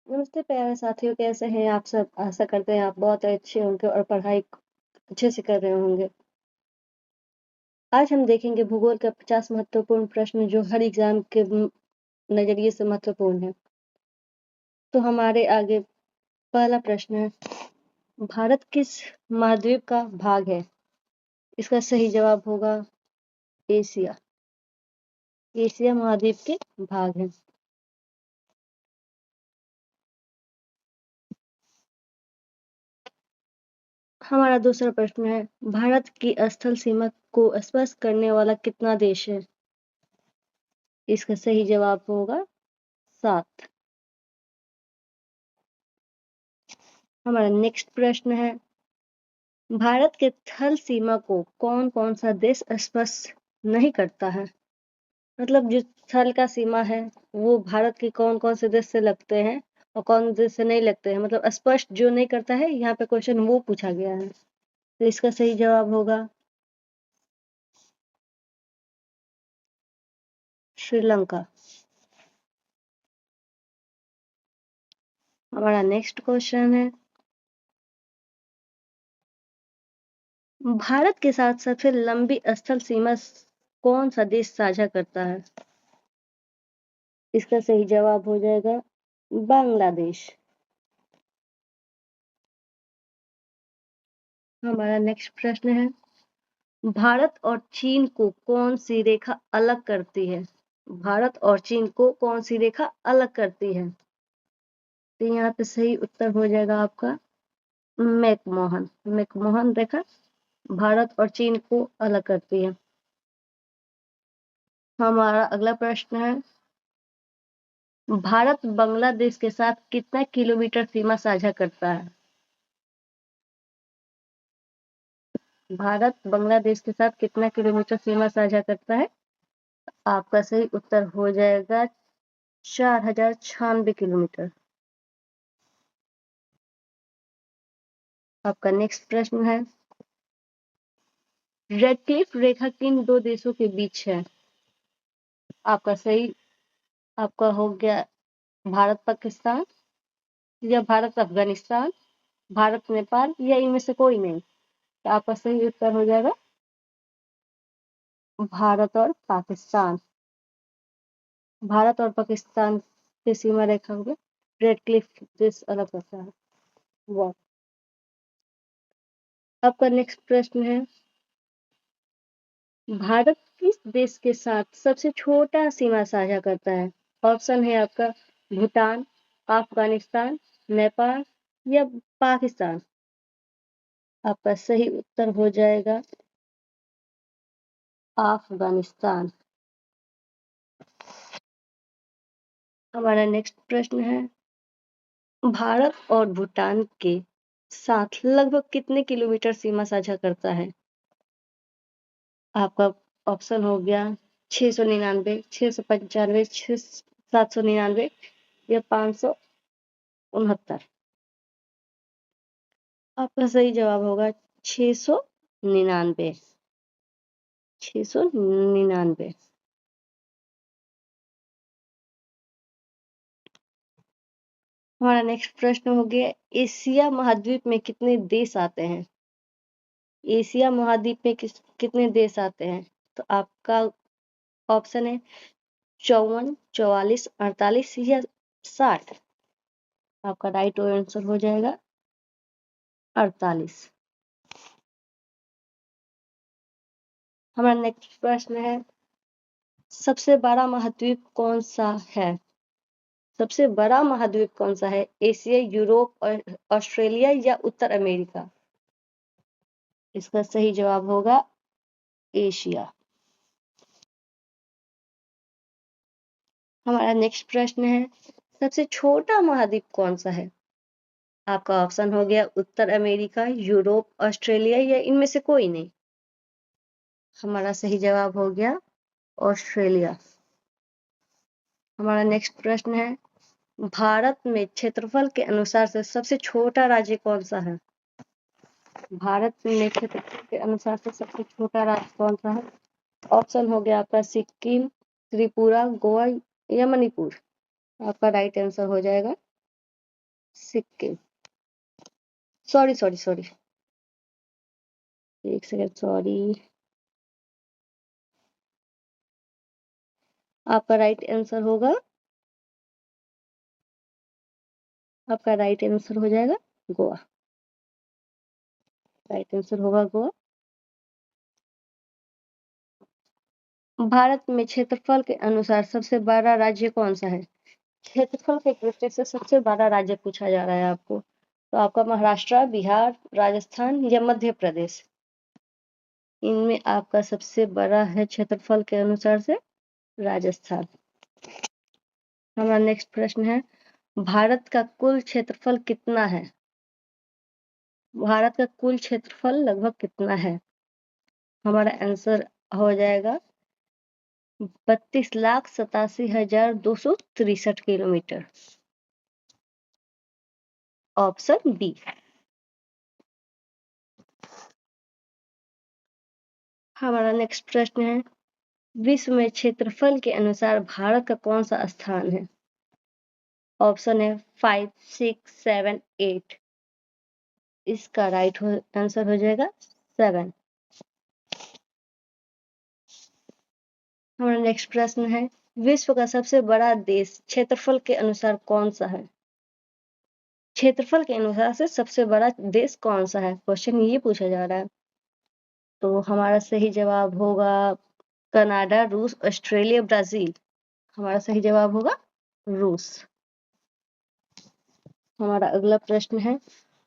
नमस्ते प्यारे साथियों, कैसे हैं आप सब? आशा करते हैं आप बहुत अच्छे होंगे और पढ़ाई अच्छे से कर रहे होंगे। आज हम देखेंगे भूगोल का 50 महत्वपूर्ण प्रश्न जो हर एग्जाम के नजरिए से महत्वपूर्ण है। तो हमारे आगे पहला प्रश्न है, भारत किस महाद्वीप का भाग है? इसका सही जवाब होगा एशिया। एशिया महाद्वीप के भाग है। हमारा दूसरा प्रश्न है, भारत की स्थल सीमा को स्पष्ट करने वाला कितना देश है? इसका सही जवाब होगा 7। हमारा नेक्स्ट प्रश्न है, भारत के थल सीमा को कौन कौन सा देश स्पष्ट नहीं करता है? मतलब जो थल का सीमा है वो भारत के कौन कौन से देश से लगते हैं और कौन देश से नहीं लगते हैं, मतलब स्पष्ट जो नहीं करता है, यहाँ पे क्वेश्चन वो पूछा गया है। तो इसका सही जवाब होगा श्रीलंका। हमारा नेक्स्ट क्वेश्चन है, भारत के साथ सबसे लंबी स्थल सीमा कौन सा देश साझा करता है? इसका सही जवाब हो जाएगा बांग्लादेश। हमारा नेक्स्ट प्रश्न है, भारत और चीन को कौन सी रेखा अलग करती है? भारत और चीन को कौन सी रेखा अलग करती है? तो यहाँ पे सही उत्तर हो जाएगा आपका मैकमोहन। मैकमोहन रेखा भारत और चीन को अलग करती है। हमारा अगला प्रश्न है, भारत बांग्लादेश के साथ कितना किलोमीटर सीमा साझा करता है? भारत बांग्लादेश के साथ कितना किलोमीटर सीमा साझा करता है? आपका सही उत्तर हो जाएगा 4096 किलोमीटर। आपका नेक्स्ट प्रश्न है, रेडक्लिफ रेखा किन दो देशों के बीच है? आपका हो गया भारत पाकिस्तान या भारत अफगानिस्तान, भारत नेपाल या इनमें से कोई नहीं। तो आपका सही उत्तर हो जाएगा भारत और पाकिस्तान। भारत और पाकिस्तान की सीमा रेखा हो गया रेडक्लिफ देश अलग करता है वो। आपका नेक्स्ट प्रश्न है, भारत किस देश के साथ सबसे छोटा सीमा साझा करता है? ऑप्शन है आपका भूटान, अफगानिस्तान, नेपाल या पाकिस्तान। आपका सही उत्तर हो जाएगा अफगानिस्तान। हमारा नेक्स्ट प्रश्न है, भारत और भूटान के साथ लगभग कितने किलोमीटर सीमा साझा करता है? आपका ऑप्शन हो गया 699, 695, 799 या 569। आपका सही जवाब होगा 699। 699। हमारा नेक्स्ट प्रश्न हो गया, एशिया महाद्वीप में कितने देश आते हैं? एशिया महाद्वीप में कितने देश आते हैं? तो आपका ऑप्शन है 54, 44, 48 या 60। आपका राइट आंसर हो जाएगा 48। हमारा नेक्स्ट प्रश्न है, सबसे बड़ा महाद्वीप कौन सा है? सबसे बड़ा महाद्वीप कौन सा है? एशिया, यूरोप और ऑस्ट्रेलिया या उत्तर अमेरिका। इसका सही जवाब होगा एशिया। हमारा नेक्स्ट प्रश्न है, सबसे छोटा महाद्वीप कौन सा है? आपका ऑप्शन हो गया उत्तर अमेरिका, यूरोप, ऑस्ट्रेलिया या इनमें से कोई नहीं। हमारा सही जवाब हो गया ऑस्ट्रेलिया। हमारा नेक्स्ट प्रश्न है, भारत में क्षेत्रफल के अनुसार से सबसे छोटा राज्य कौन सा है? भारत में क्षेत्रफल के अनुसार से सबसे छोटा राज्य कौन सा है? ऑप्शन हो गया आपका सिक्किम, त्रिपुरा, गोवा या मणिपुर। आपका राइट आंसर हो जाएगा सिक्किम। सॉरी सॉरी सॉरी, एक सेकंड, सॉरी। आपका राइट आंसर होगा, आपका राइट आंसर हो जाएगा गोवा। राइट आंसर होगा गोवा। भारत में क्षेत्रफल के अनुसार सबसे बड़ा राज्य कौन सा है? क्षेत्रफल के दृष्टि से सबसे बड़ा राज्य पूछा जा रहा है आपको, तो आपका महाराष्ट्र, बिहार, राजस्थान या मध्य प्रदेश, इनमें आपका सबसे बड़ा है क्षेत्रफल के अनुसार से राजस्थान। हमारा नेक्स्ट प्रश्न है, भारत का कुल क्षेत्रफल कितना है? भारत का कुल क्षेत्रफल लगभग कितना है? हमारा आंसर हो जाएगा 32,87,263 किलोमीटर। Option B. हमारा नेक्स्ट प्रश्न है, विश्व में क्षेत्रफल के अनुसार भारत का कौन सा स्थान है? ऑप्शन है 5, 6, 7, 8। इसका राइट आंसर हो जाएगा 7। हमारा नेक्स्ट प्रश्न है, विश्व का सबसे बड़ा देश क्षेत्रफल के अनुसार कौन सा है? क्षेत्रफल के अनुसार से सबसे बड़ा देश कौन सा है, क्वेश्चन ये पूछा जा रहा है। तो हमारा सही जवाब होगा कनाडा, रूस, ऑस्ट्रेलिया, ब्राजील। हमारा सही जवाब होगा रूस। हमारा अगला प्रश्न है,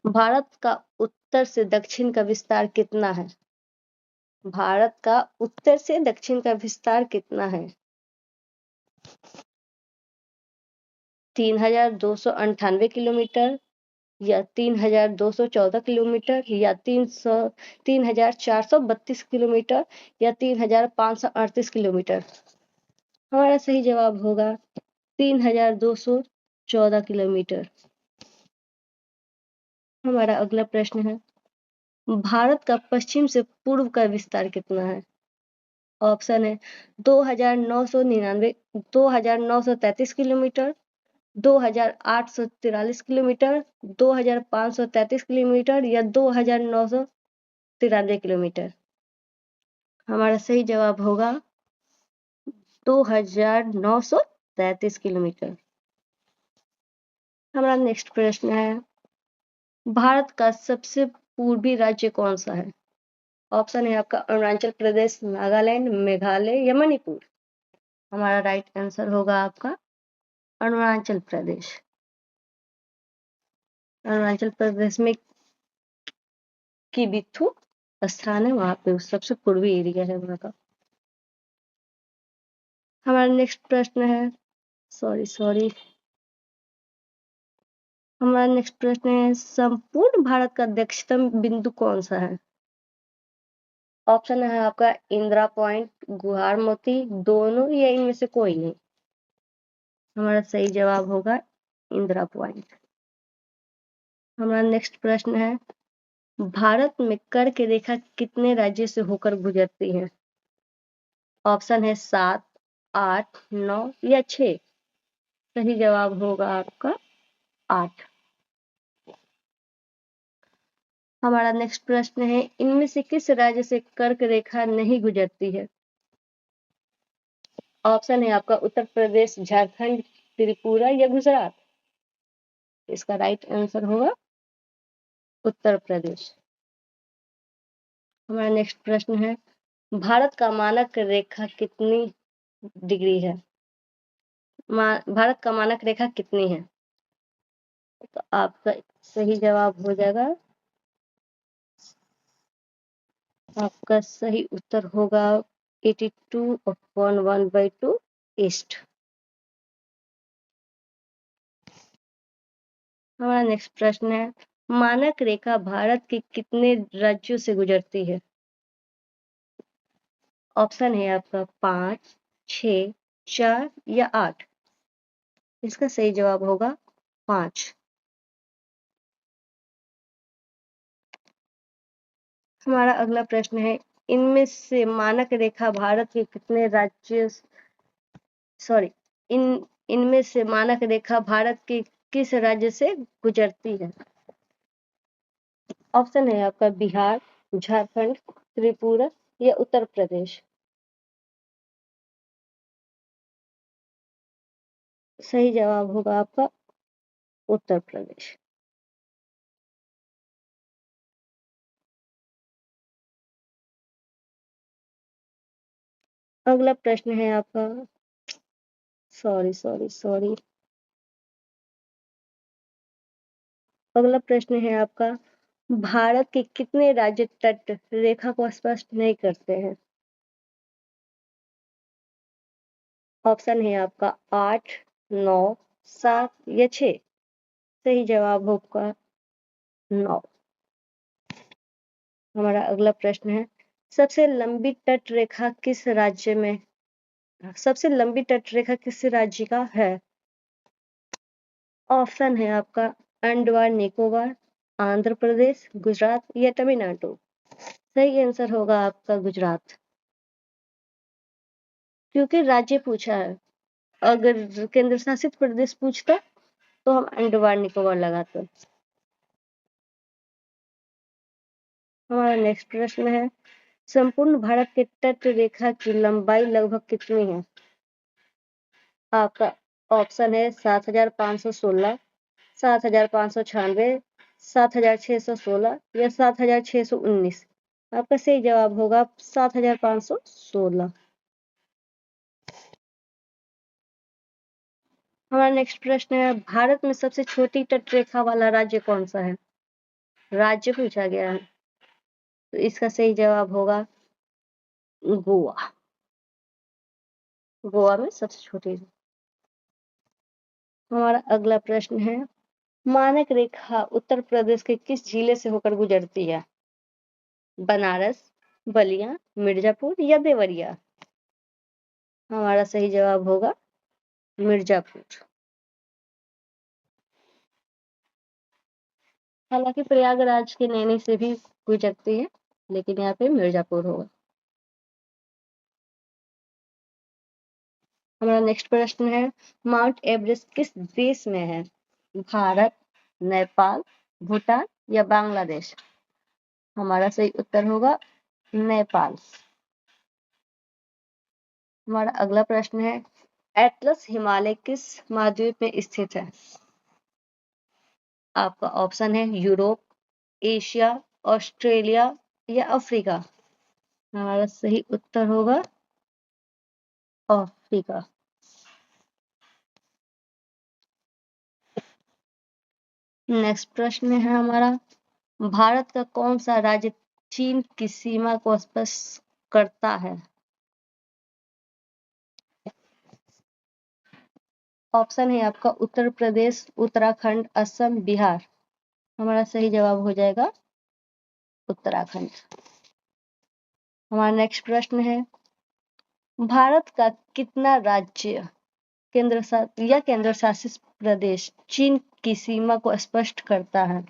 भारत का उत्तर से दक्षिण का विस्तार कितना है? भारत का उत्तर से दक्षिण का विस्तार कितना है? 3,298 किलोमीटर या 3,214 किलोमीटर या 3,432 किलोमीटर या 3,538 किलोमीटर। हमारा सही जवाब होगा 3,214 किलोमीटर। हमारा अगला प्रश्न है, भारत का पश्चिम से पूर्व का विस्तार कितना है? ऑप्शन है 2,999 2,933 किलोमीटर, 2,843 किलोमीटर, 2,533 किलोमीटर या 2,993 किलोमीटर। हमारा सही जवाब होगा 2,933 किलोमीटर। हमारा नेक्स्ट प्रश्न है, भारत का सबसे पूर्वी राज्य कौन सा है? ऑप्शन है आपका अरुणाचल प्रदेश, नागालैंड, मेघालय या मणिपुर। हमारा राइट आंसर होगा आपका अरुणाचल प्रदेश। अरुणाचल प्रदेश में किबिथु स्थान है, वहां पे सबसे पूर्वी एरिया है वहां का। हमारा नेक्स्ट प्रश्न है, सॉरी सॉरी, हमारा नेक्स्ट प्रश्न है, संपूर्ण भारत का दक्षिणतम बिंदु कौन सा है? ऑप्शन है आपका इंदिरा पॉइंट, गुहार मोती, दोनों या इनमें से कोई नहीं। हमारा सही जवाब होगा इंदिरा पॉइंट। हमारा नेक्स्ट प्रश्न है, भारत में कर्क रेखा कितने राज्य से होकर गुजरती है? ऑप्शन है 7, 8, 9 या 6। सही जवाब होगा आपका 8। हमारा नेक्स्ट प्रश्न है, इनमें से किस राज्य से कर्क रेखा नहीं गुजरती है? ऑप्शन है आपका उत्तर प्रदेश, झारखंड, त्रिपुरा या गुजरात। इसका राइट आंसर होगा उत्तर प्रदेश। हमारा नेक्स्ट प्रश्न है, भारत का मानक रेखा कितनी डिग्री है? भारत का मानक रेखा कितनी है? तो आपका सही जवाब हो जाएगा, आपका सही उत्तर होगा 82/1/2 ईस्ट। हमारा नेक्स्ट प्रश्न है, मानक रेखा भारत के कितने राज्यों से गुजरती है? ऑप्शन है आपका 5, 6, 4 या 8। इसका सही जवाब होगा 5। हमारा अगला प्रश्न है, इनमें से मानक रेखा भारत के कितने राज्य, सॉरी, इनमें से मानक रेखा भारत के किस राज्य से गुजरती है? ऑप्शन है आपका बिहार, झारखंड, त्रिपुरा या उत्तर प्रदेश। सही जवाब होगा आपका उत्तर प्रदेश। अगला प्रश्न है आपका, सॉरी सॉरी सॉरी, अगला प्रश्न है आपका, भारत के कितने राज्य तट रेखा को स्पष्ट नहीं करते हैं? ऑप्शन है आपका 8, 9, 7 या 6। सही जवाब होगा 9। हमारा अगला प्रश्न है, सबसे लंबी तट रेखा किस राज्य में, सबसे लंबी तट रेखा किस राज्य का है? ऑप्शन है आपका अंडमान निकोबार, आंध्र प्रदेश, गुजरात या तमिलनाडु। सही आंसर होगा आपका गुजरात, क्योंकि राज्य पूछा है। अगर केंद्र शासित प्रदेश पूछता तो हम अंडमान निकोबार लगाते। हमारा नेक्स्ट प्रश्न है, संपूर्ण भारत के तट रेखा की लंबाई लगभग कितनी है? आपका ऑप्शन है 7,516, 7,596, 7,616 या 7,619। आपका सही जवाब होगा 7,516। हमारा नेक्स्ट प्रश्न है, भारत में सबसे छोटी तटरेखा वाला राज्य कौन सा है? राज्य पूछा गया है, तो इसका सही जवाब होगा गोवा। गोवा में सबसे छोटी। हमारा अगला प्रश्न है, मानक रेखा उत्तर प्रदेश के किस जिले से होकर गुजरती है? बनारस, बलिया, मिर्जापुर या देवरिया। हमारा सही जवाब होगा मिर्जापुर। हालांकि प्रयागराज के नैनी से भी गुजरती है, लेकिन यहाँ पे मिर्जापुर होगा। हमारा नेक्स्ट प्रश्न है, माउंट एवरेस्ट किस देश में है? भारत, नेपाल, भूटान या बांग्लादेश। हमारा सही उत्तर होगा नेपाल। हमारा अगला प्रश्न है, एटलस हिमालय किस महाद्वीप में स्थित है? आपका ऑप्शन है यूरोप, एशिया, ऑस्ट्रेलिया या अफ्रीका। हमारा सही उत्तर होगा अफ्रीका। नेक्स्ट प्रश्न है हमारा, भारत का कौन सा राज्य चीन की सीमा को स्पर्श करता है? ऑप्शन है आपका उत्तर प्रदेश, उत्तराखंड, असम, बिहार। हमारा सही जवाब हो जाएगा उत्तराखंड। हमारा नेक्स्ट प्रश्न है, भारत का कितना राज्य केंद्र शासित प्रदेश चीन की सीमा को स्पष्ट करता है?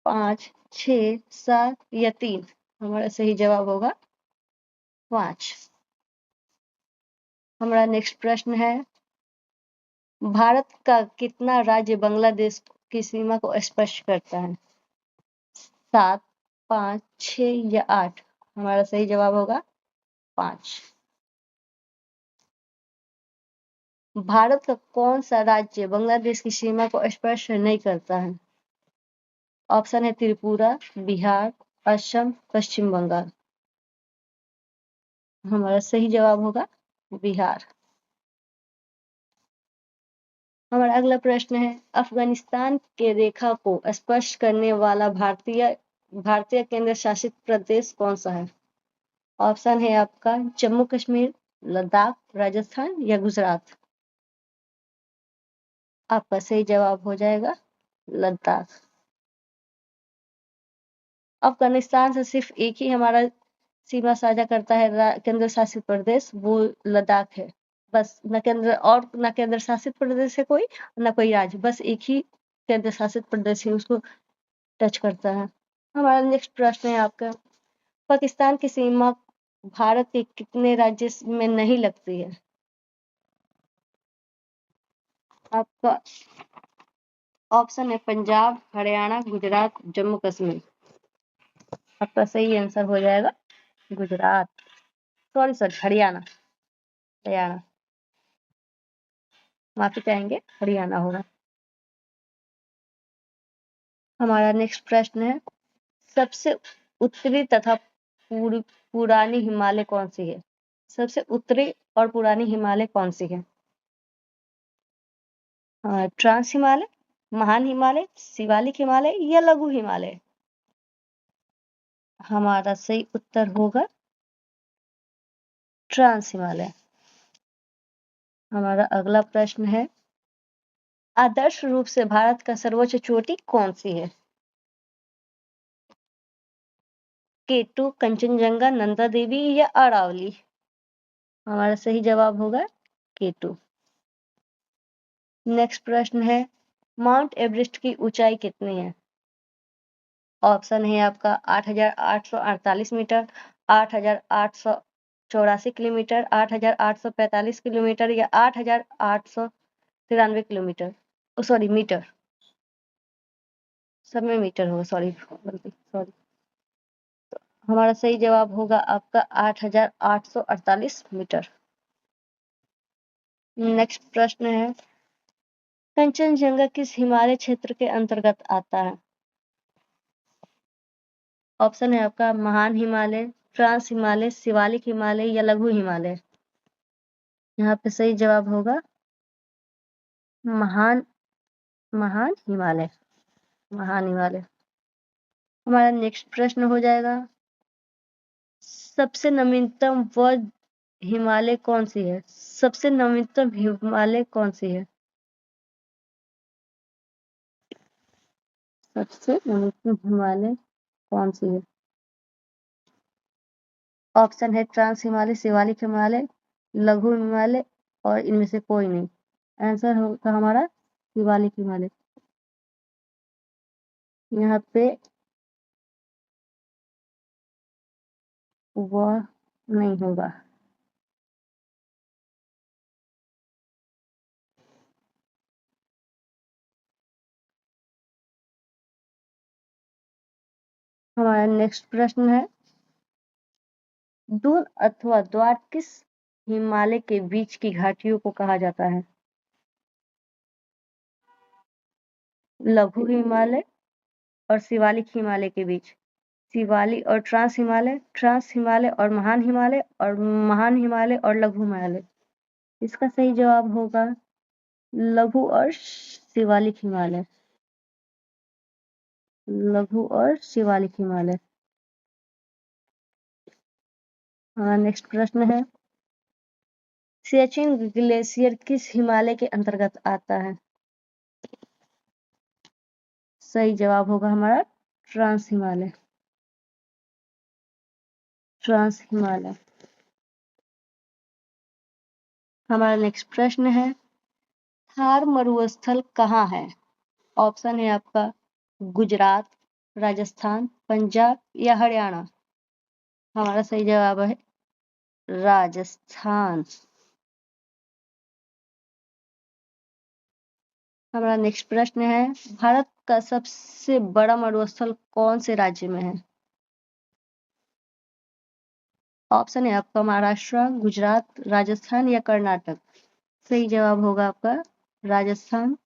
5, 6, 7 या 3। हमारा सही जवाब होगा 5। हमारा नेक्स्ट प्रश्न है, भारत का कितना राज्य बांग्लादेश की सीमा को स्पष्ट करता है? 7, 5, 6 या 8। हमारा सही जवाब होगा 5। भारत का कौन सा राज्य बांग्लादेश की सीमा को स्पर्श नहीं करता है? ऑप्शन है त्रिपुरा, बिहार, असम, पश्चिम बंगाल। हमारा सही जवाब होगा बिहार। हमारा अगला प्रश्न है, अफगानिस्तान के रेखा को स्पर्श करने वाला भारतीय केंद्र शासित प्रदेश कौन सा है? ऑप्शन है आपका जम्मू कश्मीर, लद्दाख, राजस्थान या गुजरात। आपका सही जवाब हो जाएगा लद्दाख। अफगानिस्तान से सिर्फ एक ही हमारा सीमा साझा करता है केंद्र शासित प्रदेश, वो लद्दाख है। बस न केंद्र शासित प्रदेश है कोई, न कोई राज्य, बस एक ही केंद्र शासित प्रदेश ही उसको टच करता है। हमारा नेक्स्ट प्रश्न है आपका, पाकिस्तान की सीमा भारत के कितने राज्य में नहीं लगती है? आपका ऑप्शन है पंजाब, हरियाणा, गुजरात, जम्मू कश्मीर। आपका सही आंसर हो जाएगा गुजरात, सॉरी हरियाणा, हरियाणा, माफी चाहेंगे, हरियाणा होगा। हमारा नेक्स्ट प्रश्न है, सबसे उत्तरी तथा पुरानी हिमालय कौन सी है? सबसे उत्तरी और पुरानी हिमालय कौन सी है? ट्रांस हिमालय, महान हिमालय, शिवालिक हिमालय या लघु हिमालय? हमारा सही उत्तर होगा ट्रांस हिमालय। हमारा अगला प्रश्न है, आदर्श रूप से भारत का सर्वोच्च चोटी कौन सी है? केटू, कंचनजंगा, नंदा देवी या अरावली? हमारा सही जवाब होगा केटू। नेक्स्ट प्रश्न है, माउंट एवरेस्ट की ऊंचाई कितनी है? ऑप्शन है आपका 8,848 मीटर, 8,884 किलोमीटर, 8,845 किलोमीटर या 8,893 किलोमीटर, सॉरी मीटर, सब में मीटर होगा, सॉरी। हमारा सही जवाब होगा आपका 8,848 मीटर। नेक्स्ट प्रश्न है, कंचनजंगा किस हिमालय क्षेत्र के अंतर्गत आता है? ऑप्शन है आपका महान हिमालय, ट्रांस हिमालय, शिवालिक हिमालय या लघु हिमालय? यहाँ पे सही जवाब होगा महान महान हिमालय, महान हिमालय। हमारा नेक्स्ट प्रश्न हो जाएगा, सबसे नवीनतम वह हिमालय कौन सी है? सबसे नवीनतम हिमालय कौन सी है? सबसे नवीनतम हिमालय कौन सी है? ऑप्शन है ट्रांस हिमालय, शिवालिक हिमालय, लघु हिमालय और इनमें से कोई नहीं। आंसर होगा हमारा शिवालिक हिमालय। यहाँ पे वह नहीं होगा। हमारा नेक्स्ट प्रश्न है, दून अथवा द्वार किस हिमालय के बीच की घाटियों को कहा जाता है? लघु हिमालय और शिवालिक हिमालय के बीच, शिवालिक और ट्रांस हिमालय, ट्रांस हिमालय और महान हिमालय, और महान हिमालय और लघु हिमालय? इसका सही जवाब होगा लघु और शिवालिक हिमालय, लघु और शिवालिक हिमालय। हमारा नेक्स्ट प्रश्न है, सियाचिन ग्लेशियर किस हिमालय के अंतर्गत आता है? सही जवाब होगा हमारा ट्रांस हिमालय, ट्रांस हिमालय। हमारा नेक्स्ट प्रश्न है, थार मरुस्थल कहाँ है? ऑप्शन है आपका गुजरात, राजस्थान, पंजाब या हरियाणा? हमारा सही जवाब है राजस्थान। हमारा नेक्स्ट प्रश्न है, भारत का सबसे बड़ा मरुस्थल कौन से राज्य में है? ऑप्शन है आपका महाराष्ट्र, गुजरात, राजस्थान या कर्नाटक? सही जवाब होगा आपका राजस्थान।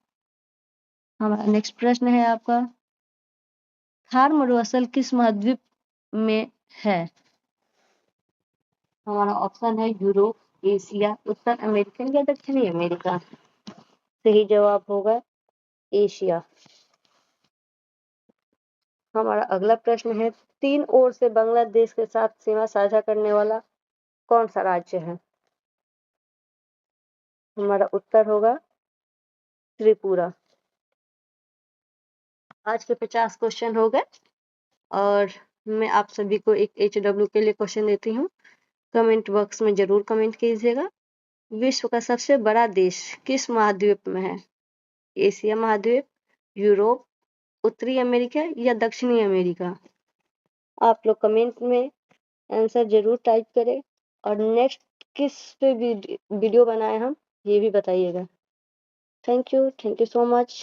हमारा नेक्स्ट प्रश्न है आपका, थार मरुस्थल किस महाद्वीप में है? हमारा ऑप्शन है यूरोप, एशिया, उत्तर अमेरिकन या दक्षिणी अमेरिका? सही जवाब होगा एशिया। हमारा अगला प्रश्न है, तीन ओर से बांग्लादेश के साथ सीमा साझा करने वाला कौन सा राज्य है? हमारा उत्तर होगा त्रिपुरा। आज के 50 क्वेश्चन हो गए और मैं आप सभी को एक HW के लिए क्वेश्चन देती हूँ, कमेंट बॉक्स में जरूर कमेंट कीजिएगा। विश्व का सबसे बड़ा देश किस महाद्वीप में है? एशिया महाद्वीप, यूरोप, उत्तरी अमेरिका या दक्षिणी अमेरिका? आप लोग कमेंट में आंसर जरूर टाइप करें और नेक्स्ट किस पे वीडियो बनाए हम ये भी बताइएगा। Thank you so much.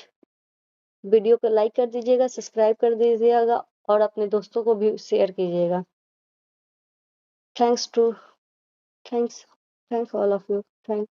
Video को लाइक कर दीजिएगा, सब्सक्राइब कर दीजिएगा और अपने दोस्तों को भी शेयर कीजिएगा। Thanks to thanks thanks all of you. Thank